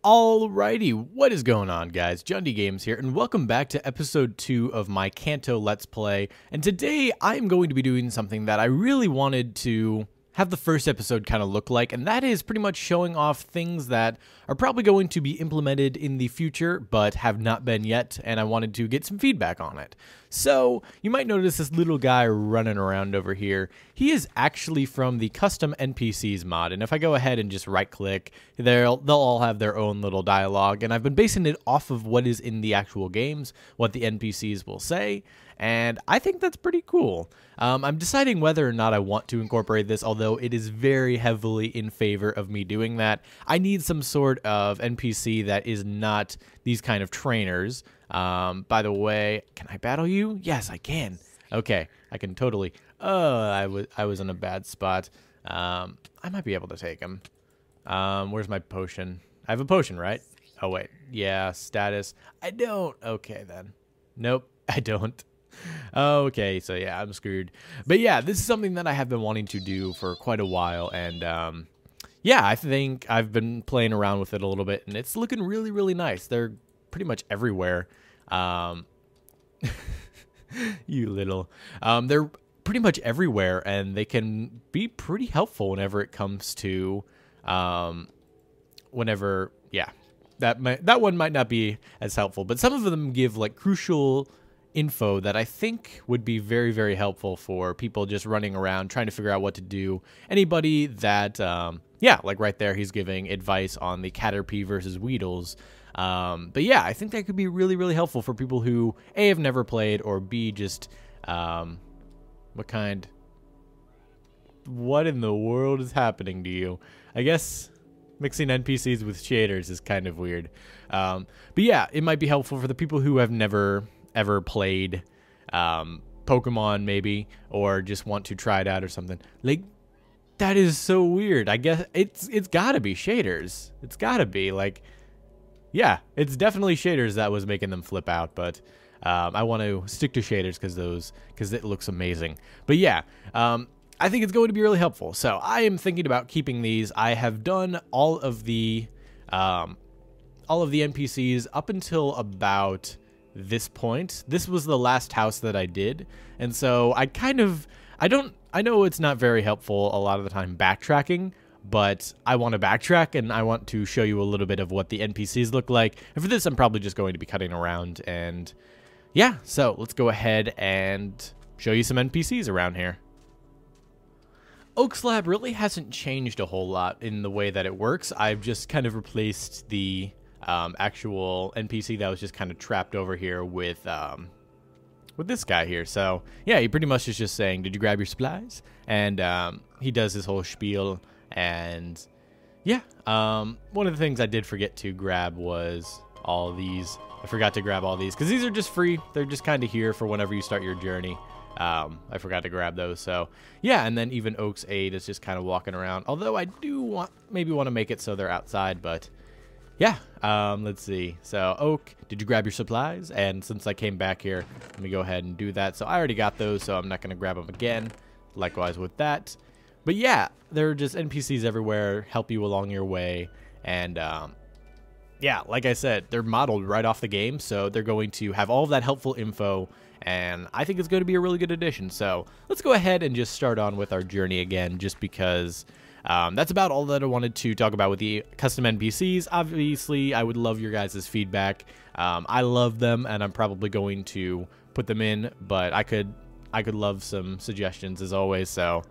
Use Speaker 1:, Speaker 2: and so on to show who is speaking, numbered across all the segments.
Speaker 1: Alrighty, what is going on, guys? Jond Games here, and welcome back to episode 2 of my Kanto Let's Play. And today, I'm going to be doing something that I really wanted to have the first episode kind of look like, and that is pretty much showing off things that are probably going to be implemented in the future, but have not been yet, and I wanted to get some feedback on it. So, you might notice this little guy running around over here. He is actually from the Custom NPCs mod, and if I go ahead and just right-click, they'll all have their own little dialogue, and I've been basing it off of what is in the actual games, what the NPCs will say, and I think that's pretty cool. I'm deciding whether or not I want to incorporate this, although it is very heavily in favor of me doing that. I need some sort of NPC that is not these kind of trainers. By the way, can I battle you? Yes, I can. Okay, I can totally. Oh, I was in a bad spot. I might be able to take him. Where's my potion? I have a potion, right? Oh, wait. Yeah, status. I don't. Okay, then. Nope, I don't. Okay, so yeah, I'm screwed. But yeah, this is something that I have been wanting to do for quite a while, and yeah, I think I've been playing around with it a little bit, and it's looking really, really nice. They're pretty much everywhere. You little. They're pretty much everywhere, and they can be pretty helpful whenever it comes to, yeah, that one might not be as helpful, but some of them give like crucial info that I think would be very, very helpful for people just running around trying to figure out what to do. Anybody that, yeah, like right there, he's giving advice on the Caterpie versus Weedles. But yeah, I think that could be really, really helpful for people who A, have never played, or B, just, what in the world is happening to you? I guess mixing NPCs with shaders is kind of weird. But yeah, it might be helpful for the people who have never ever played Pokemon, maybe, or just want to try it out or something. Like, that is so weird. I guess it's gotta be shaders. It's gotta be, like, yeah, it's definitely shaders that was making them flip out, but I want to stick to shaders because it looks amazing. But yeah, I think it's going to be really helpful. So I am thinking about keeping these. I have done all of the NPCs up until about this point. This was the last house that I did, and so I know it's not very helpful a lot of the time backtracking, but I want to backtrack, and I want to show you a little bit of what the NPCs look like, and for this I'm probably just going to be cutting around, and yeah, so let's go ahead and show you some NPCs around here. Oak's Lab really hasn't changed a whole lot in the way that it works. I've just kind of replaced the actual NPC that was just kind of trapped over here with this guy here. So yeah, he pretty much is just saying, "Did you grab your supplies?" And he does his whole spiel. And yeah, one of the things I did forget to grab was all these. I forgot to grab all these because these are just free. They're just kind of here for whenever you start your journey. I forgot to grab those. So yeah, and then even Oak's aid is just kind of walking around. Although I do maybe want to make it so they're outside, but yeah, let's see. So, Oak, did you grab your supplies? And since I came back here, let me go ahead and do that. So I already got those, so I'm not going to grab them again. Likewise with that. But yeah, there are just NPCs everywhere, help you along your way. And yeah, like I said, they're modeled right off the game, so they're going to have all of that helpful info. And I think it's going to be a really good addition. So let's go ahead and just start on with our journey again, just because that's about all that I wanted to talk about with the custom NPCs. Obviously, I would love your guys' feedback. I love them, and I'm probably going to put them in, but I could love some suggestions as always. So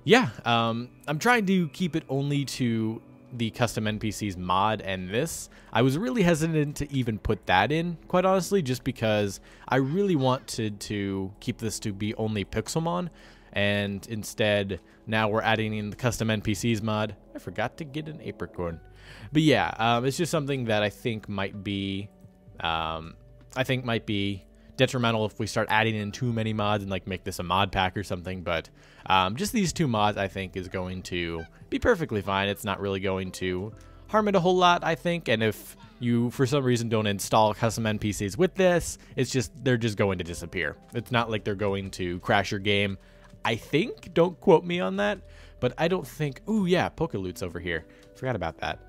Speaker 1: yeah, I'm trying to keep it only to the custom NPCs mod and this. I was really hesitant to even put that in, quite honestly, just because I really wanted to keep this to be only Pixelmon. And instead, now we're adding in the custom NPCs mod. I forgot to get an apricorn. But yeah, it's just something that I think might be, detrimental if we start adding in too many mods and like make this a mod pack or something. But just these two mods, I think, is going to be perfectly fine. It's not really going to harm it a whole lot, I think. And if you, for some reason, don't install custom NPCs with this, they're just going to disappear. It's not like they're going to crash your game. I think, don't quote me on that, but I don't think, ooh yeah, Pokeloot's over here. Forgot about that.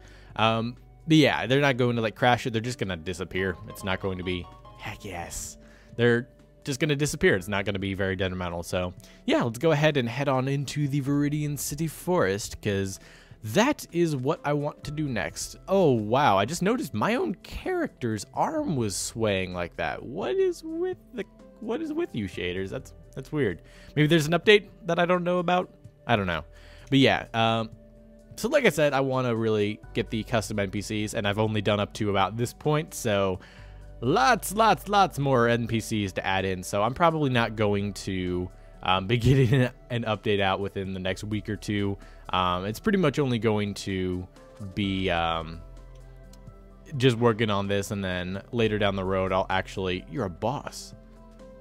Speaker 1: But yeah, they're not going to like crash it. They're just going to disappear. It's not going to be, heck yes. They're just going to disappear. It's not going to be very detrimental. So yeah, let's go ahead and head on into the Viridian City Forest, because that is what I want to do next. Oh, wow. I just noticed my own character's arm was swaying like that. What is with you shaders? That's weird. Maybe there's an update that I don't know about. I don't know. But yeah, so like I said, I want to really get the custom NPCs, and I've only done up to about this point, so lots more NPCs to add in. So I'm probably not going to be getting an update out within the next week or two. It's pretty much only going to be just working on this, and then later down the road, I'll actually... You're a boss.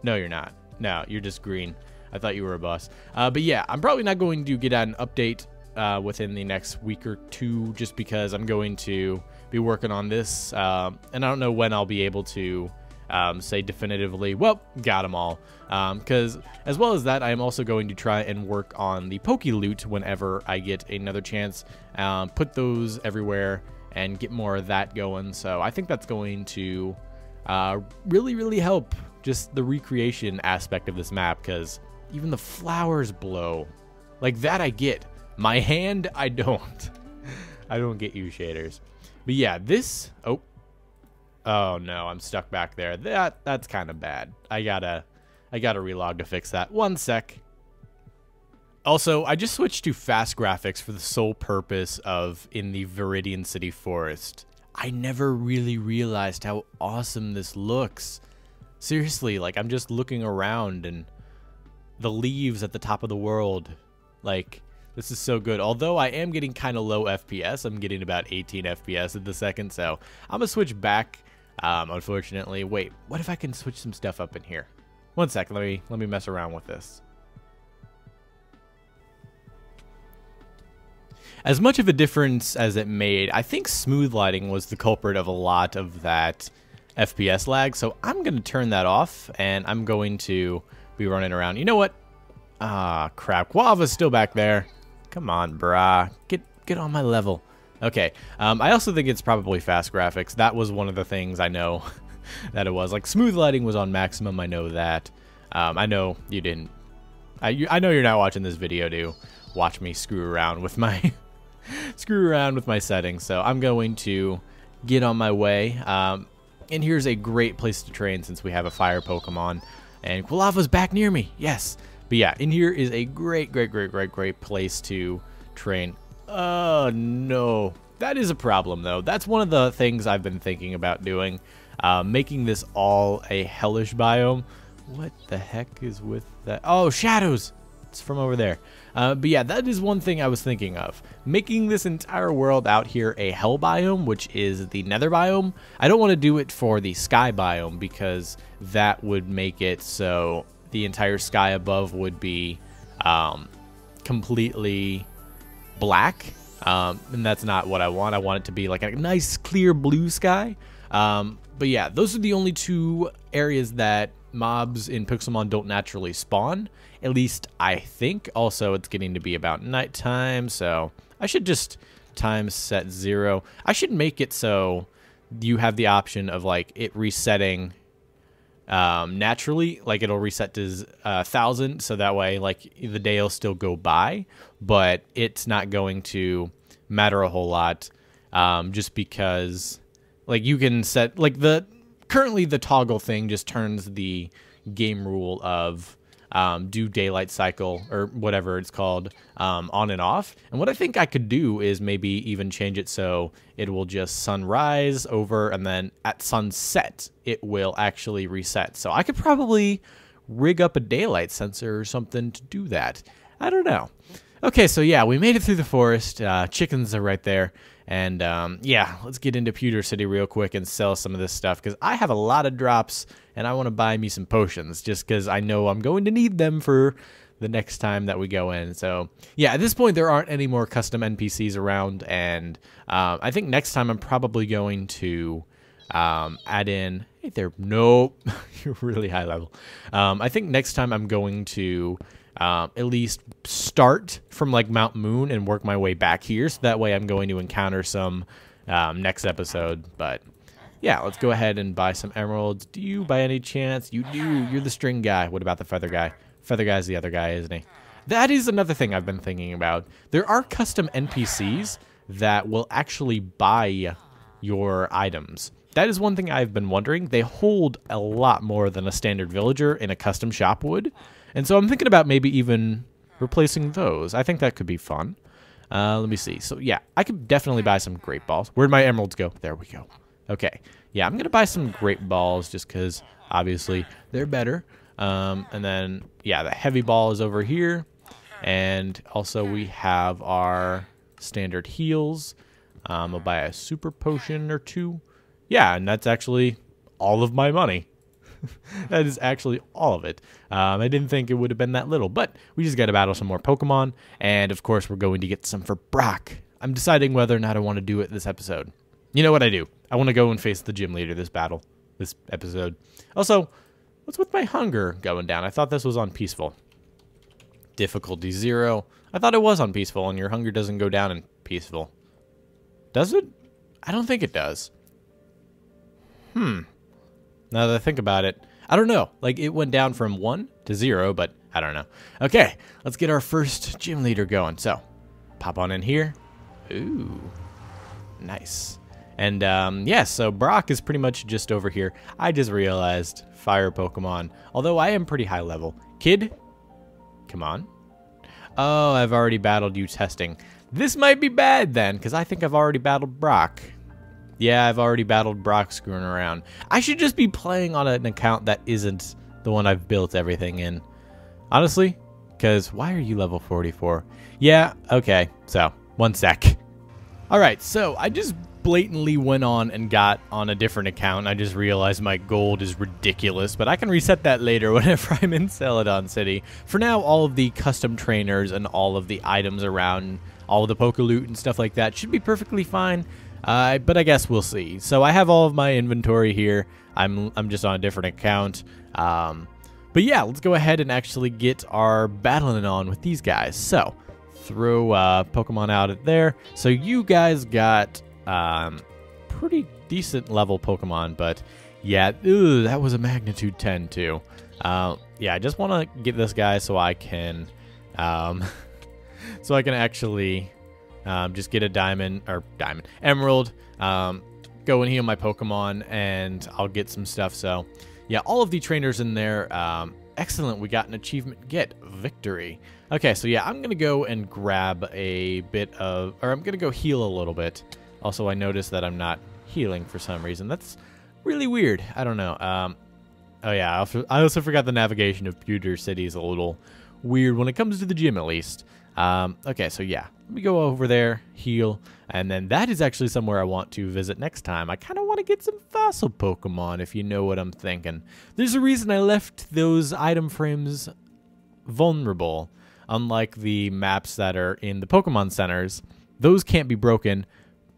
Speaker 1: No, you're not. No, you're just green. I thought you were a boss. But yeah, I'm probably not going to get an update within the next week or two, just because I'm going to be working on this, and I don't know when I'll be able to say definitively, well, got them all, because as well as that, I am also going to try and work on the Poke Loot whenever I get another chance, put those everywhere and get more of that going. So I think that's going to really help just the recreation aspect of this map, because even the flowers blow. Like that I get. My hand, I don't. I don't get you shaders. But yeah, this... Oh no, I'm stuck back there. That's kind of bad. I gotta relog to fix that. One sec. Also, I just switched to fast graphics for the sole purpose of in the Viridian City Forest. I never really realized how awesome this looks. Seriously, like I'm just looking around and the leaves at the top of the world, like... This is so good. Although I am getting kind of low FPS. I'm getting about 18 FPS at the second. So I'm going to switch back, unfortunately. Wait, what if I can switch some stuff up in here? One sec. Let me mess around with this. As much of a difference as it made, I think smooth lighting was the culprit of a lot of that FPS lag. So I'm going to turn that off, and I'm going to be running around. You know what? Ah, crap. Guava's still back there. Come on, brah. Get on my level. Okay. I also think it's probably fast graphics. That was one of the things I know that it was. Like, smooth lighting was on maximum. I know that. I know you didn't. I know you're not watching this video to watch me screw around with my settings. So I'm going to get on my way. And here's a great place to train since we have a fire Pokemon. And Quilava's back near me. Yes. But yeah, in here is a great place to train. Oh, no. That is a problem, though. That's one of the things I've been thinking about doing. Making this all a hellish biome. What the heck is with that? Oh, shadows! It's from over there. But yeah, that is one thing I was thinking of. Making this entire world out here a hell biome, which is the nether biome. I don't want to do it for the sky biome, because that would make it so... the entire sky above would be completely black, and that's not what I want. I want it to be like a nice clear blue sky. But yeah, those are the only two areas that mobs in Pixelmon don't naturally spawn, at least I think. Also, it's getting to be about nighttime, so I should just time set 0. I should make it so you have the option of like it resetting naturally, like it'll reset to 1,000, so that way like the day will still go by, but it's not going to matter a whole lot, just because like you can set like currently the toggle thing just turns the game rule of do daylight cycle or whatever it's called on and off. And what I think I could do is maybe even change it so it will just sunrise over, and then at sunset it will actually reset. So I could probably rig up a daylight sensor or something to do that. I don't know. Okay, so yeah, we made it through the forest. Chickens are right there. And yeah, let's get into Pewter City real quick and sell some of this stuff, because I have a lot of drops and I want to buy me some potions just because I know I'm going to need them for the next time that we go in. So yeah, at this point there aren't any more custom NPCs around, and I think next time I'm probably going to add in... Hey there, nope, you're really high level. I think next time I'm going to at least start from like Mount Moon and work my way back here, so that way I'm going to encounter some next episode. But yeah, let's go ahead and buy some emeralds. Do you, by any chance? You do. You're the string guy. What about the feather guy? Feather guy's the other guy, isn't he? That is another thing I've been thinking about. There are custom NPCs that will actually buy your items. That is one thing I've been wondering. They hold a lot more than a standard villager in a custom shop would. And so I'm thinking about maybe even replacing those. I think that could be fun. Let me see. So yeah, I could definitely buy some great balls. Where'd my emeralds go? There we go. Okay. Yeah, I'm going to buy some great balls just because obviously they're better. And then, yeah, the heavy ball is over here. And also we have our standard heals. I'll buy a super potion or two. Yeah, and that's actually all of my money. That is actually all of it. I didn't think it would have been that little, but we just got to battle some more Pokemon. And, of course, we're going to get some for Brock. I'm deciding whether or not I want to do it this episode. You know what I do? I want to go and face the gym leader this episode. Also, what's with my hunger going down? I thought this was on peaceful. Difficulty 0. I thought it was on peaceful, and your hunger doesn't go down in peaceful. Does it? I don't think it does. Now that I think about it, I don't know. Like, it went down from 1 to 0, but I don't know. Okay, let's get our first gym leader going. So, pop on in here. Ooh, nice. And, yeah, so Brock is pretty much just over here. I just realized fire Pokemon, although I am pretty high level. Kid, come on. Oh, I've already battled you testing. This might be bad then, because I think I've already battled Brock. Yeah, I've already battled Brock screwing around. I should just be playing on an account that isn't the one I've built everything in. Honestly, because why are you level 44? Yeah, okay, so, one sec. Alright, so I just blatantly went on and got on a different account. I just realized my gold is ridiculous, but I can reset that later whenever I'm in Celadon City. For now, all of the custom trainers and all of the items around, all of the Pokeloot and stuff like that should be perfectly fine. But I guess we'll see. So I have all of my inventory here. I'm just on a different account. But yeah, let's go ahead and actually get our battling on with these guys. So throw Pokemon out at there. So you guys got pretty decent level Pokemon, but yeah, that was a magnitude 10 too. Yeah, I just want to get this guy so I can actually just get a emerald, go and heal my Pokemon, and I'll get some stuff. So yeah, all of the trainers in there. Excellent. We got an achievement. Get victory. Okay, so yeah, I'm going to go and grab a bit of, or I'm going to go heal a little bit. Also, I noticed that I'm not healing for some reason. That's really weird. I don't know. Oh yeah, I also forgot the navigation of Pewter City is a little weird when it comes to the gym, at least. Okay, so yeah, let me go over there, heal, and then that is actually somewhere I want to visit next time. I kind of want to get some fossil Pokemon, if you know what I'm thinking. There's a reason I left those item frames vulnerable. Unlike the maps that are in the Pokemon centers, those can't be broken,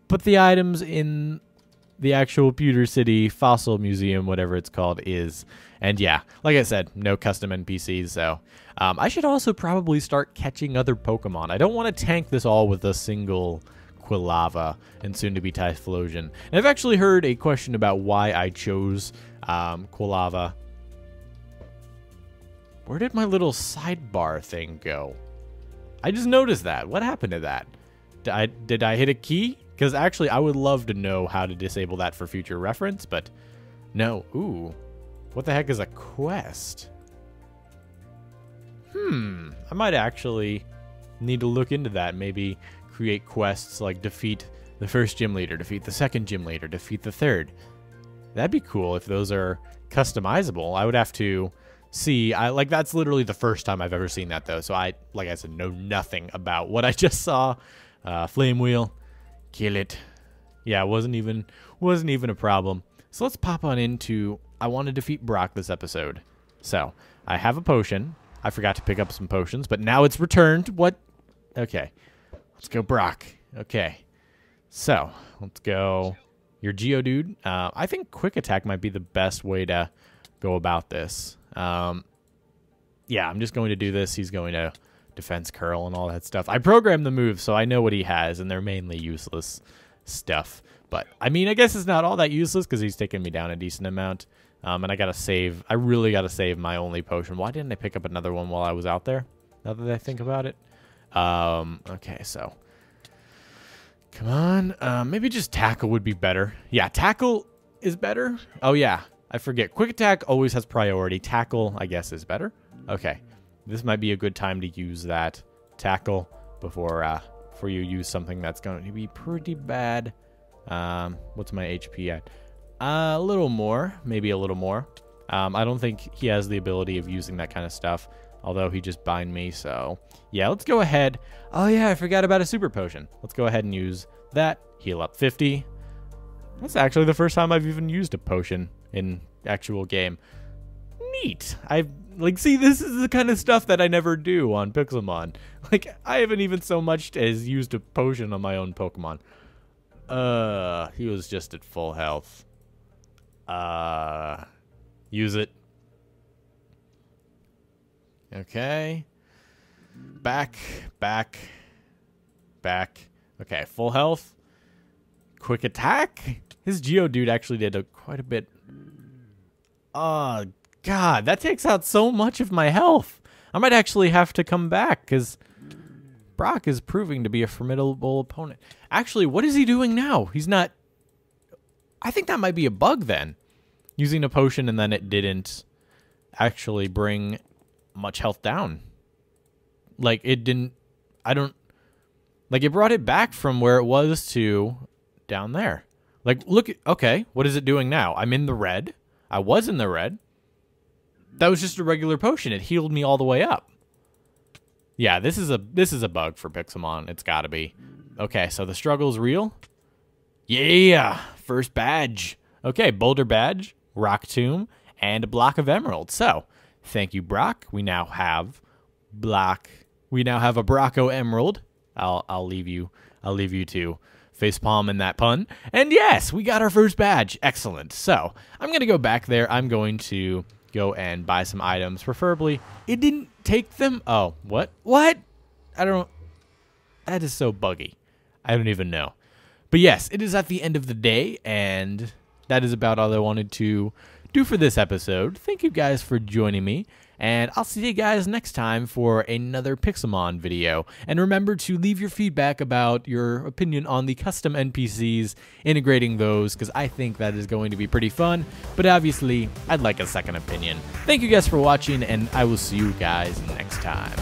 Speaker 1: but the items in the actual Pewter City Fossil Museum, whatever it's called, is. And yeah, like I said, no custom NPCs, so I should also probably start catching other Pokemon. I don't want to tank this all with a single Quilava and soon-to-be Typhlosion. And I've actually heard a question about why I chose Quilava. Where did my little sidebar thing go? I just noticed that. What happened to that? Did I hit a key? Because actually, I would love to know how to disable that for future reference, but no. Ooh. What the heck is a quest? I might actually need to look into that. Maybe create quests like defeat the first gym leader, defeat the second gym leader, defeat the third. That'd be cool if those are customizable. I would have to see. Like, that's literally the first time I've ever seen that, though. So I, like I said, know nothing about what I just saw. Flame wheel. Kill it. Yeah, it wasn't even a problem. So let's pop on into, I want to defeat Brock this episode. So I have a potion. I forgot to pick up some potions, but now it's returned. What? Okay. Let's go Brock. Okay. So let's go. Your Geodude. I think Quick Attack might be the best way to go about this. Yeah, I'm just going to do this. He's going to Defense Curl and all that stuff. I programmed the moves, so I know what he has, and they're mainly useless stuff. But, I mean, I guess it's not all that useless because he's taking me down a decent amount. And I gotta save. I really gotta save my only potion. Why didn't I pick up another one while I was out there? Now that I think about it. Okay, so. Come on. Maybe just tackle would be better. Yeah, tackle is better. Oh, yeah. I forget. Quick attack always has priority. Tackle, I guess, is better. Okay. This might be a good time to use that tackle before you use something that's going to be pretty bad. What's my HP at? A little more. Maybe a little more. I don't think he has the ability of using that kind of stuff, although he just bind me, so yeah, let's go ahead. Oh yeah, I forgot about a super potion. Let's go ahead and use that. Heal up 50. That's actually the first time I've even used a potion in actual game. Neat. See, this is the kind of stuff that I never do on Pixelmon. Like, I haven't even so much as used a potion on my own Pokemon. He was just at full health. Use it. Okay. Back. Okay, full health. Quick attack. His Geodude actually did quite a bit. Oh, God, that takes out so much of my health. I might actually have to come back because Brock is proving to be a formidable opponent. Actually, what is he doing now? He's not... I think that might be a bug then. Using a potion and then it didn't actually bring much health down. Like, it didn't... I don't... Like, it brought it back from where it was to down there. Like, look... Okay, what is it doing now? I'm in the red. I was in the red. That was just a regular potion. It healed me all the way up. Yeah, this is a bug for Pixelmon. It's gotta be. Okay, so the struggle's real. Yeah! First badge. Okay, Boulder Badge, Rock Tomb, and a block of emerald. So, thank you, Brock. We now have a Brocco Emerald. I'll leave you to facepalm in that pun. And yes, we got our first badge. Excellent. So, I'm gonna go back there. I'm going to go and buy some items. Preferably, it didn't take them. Oh, what? What? That is so buggy. I don't even know. But yes, it is at the end of the day, and that is about all I wanted to do for this episode. Thank you guys for joining me, and I'll see you guys next time for another Pixelmon video. And remember to leave your feedback about your opinion on the custom NPCs, integrating those, because I think that is going to be pretty fun. But obviously, I'd like a second opinion. Thank you guys for watching, and I will see you guys next time.